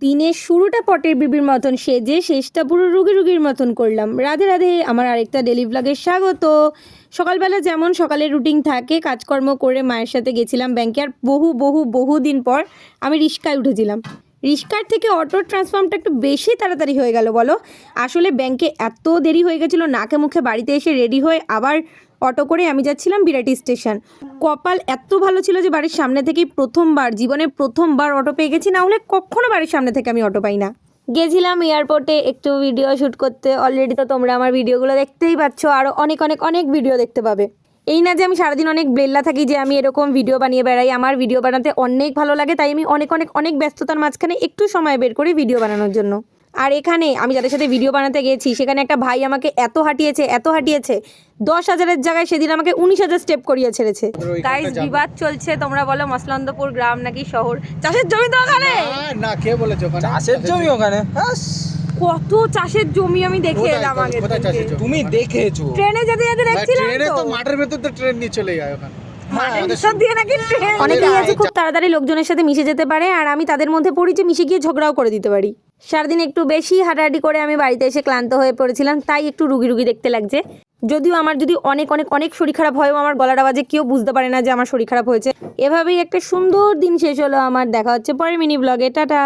দিনের শুরুটা পটের বিবির মতন সেজে শেষটা পুরো রুগীর মতন করলাম। রাধে রাধে, আমার আরেকটা ডেলি ব্লগে স্বাগত। সকালবেলা যেমন সকালের রুটিন থাকে, কাজকর্ম করে মায়ের সাথে গেছিলাম ব্যাংকে। আর বহু দিন পর আমি রিক্সায় উঠেছিলাম। রিক্সার থেকে অটোর ট্রান্সফর্মটা একটু বেশি তাড়াতাড়ি হয়ে গেল বলো। আসলে ব্যাংকে এত দেরি হয়ে গেছিলো, নাকে মুখে বাড়িতে এসে রেডি হয়ে আবার অটো করে আমি যাচ্ছিলাম বিরাটি স্টেশন। কপাল এত ভালো ছিল যে বাড়ির সামনে থেকেই জীবনে প্রথমবার অটো পেয়ে গেছি, না হলে কখনো বাড়ির সামনে থেকে আমি অটো পাই না। গেছিলাম এয়ারপোর্টে একটু ভিডিও শ্যুট করতে। অলরেডি তো তোমরা আমার ভিডিওগুলো দেখতেই পাচ্ছ, আরও অনেক ভিডিও দেখতে পাবে। এই না যে আমি সারাদিন অনেক ব্লেল্লা থাকি যে আমি এরকম ভিডিও বানিয়ে বেড়াই। আমার ভিডিও বানাতে অনেক ভালো লাগে, তাই আমি অনেক ব্যস্ততার মাঝখানে একটু সময় বের করি ভিডিও বানানোর জন্য। আর এখানে আমি যাদের সাথে ভিডিও বানাতে গেছি সেখানে একটা ভাই আমাকে এত হাঁটিয়েছে 10,000-এর জায়গায় সেদিন আমাকে 19,000 স্টেপ করিয়ে ছেড়েছে। গাইস, বিবাদ চলছে। তোমরা বলো মসলন্দপুর গ্রাম নাকি শহর? চাষের জমি তো ওখানে না, কে বলেছে ওখানে চাষের জমি? ওখানে কত চাষের জমি আমি দেখে এলাম আগে। তুমি দেখেছো? ট্রেনে যেতে দেখছিলাম ট্রেনে তো। তো মাঠের ভেতর তো ট্রেন নিয়ে চলে যায় ওখানে। অনেকেই আছে খুব তাড়াতাড়ি লোকজনের সাথে মিশে যেতে পারে, আর আমি তাদের মধ্যে পড়ি যে মিশে গিয়ে ঝগড়াও করে দিতে পারি। সারাদিন একটু বেশি হাঁটাহাঁটি করে আমি বাড়িতে এসে ক্লান্ত হয়ে পড়েছিলাম, তাই একটু রুগী দেখতে লাগছে। যদিও আমার যদি অনেক শরীর খারাপ হয়ও, আমার গলার আওয়াজে কেউ বুঝতে পারে না যে আমার শরীর খারাপ হয়েছে। এভাবেই একটা সুন্দর দিন শেষ হলো আমার। দেখা হচ্ছে পরের মিনি ব্লগে। টাটা।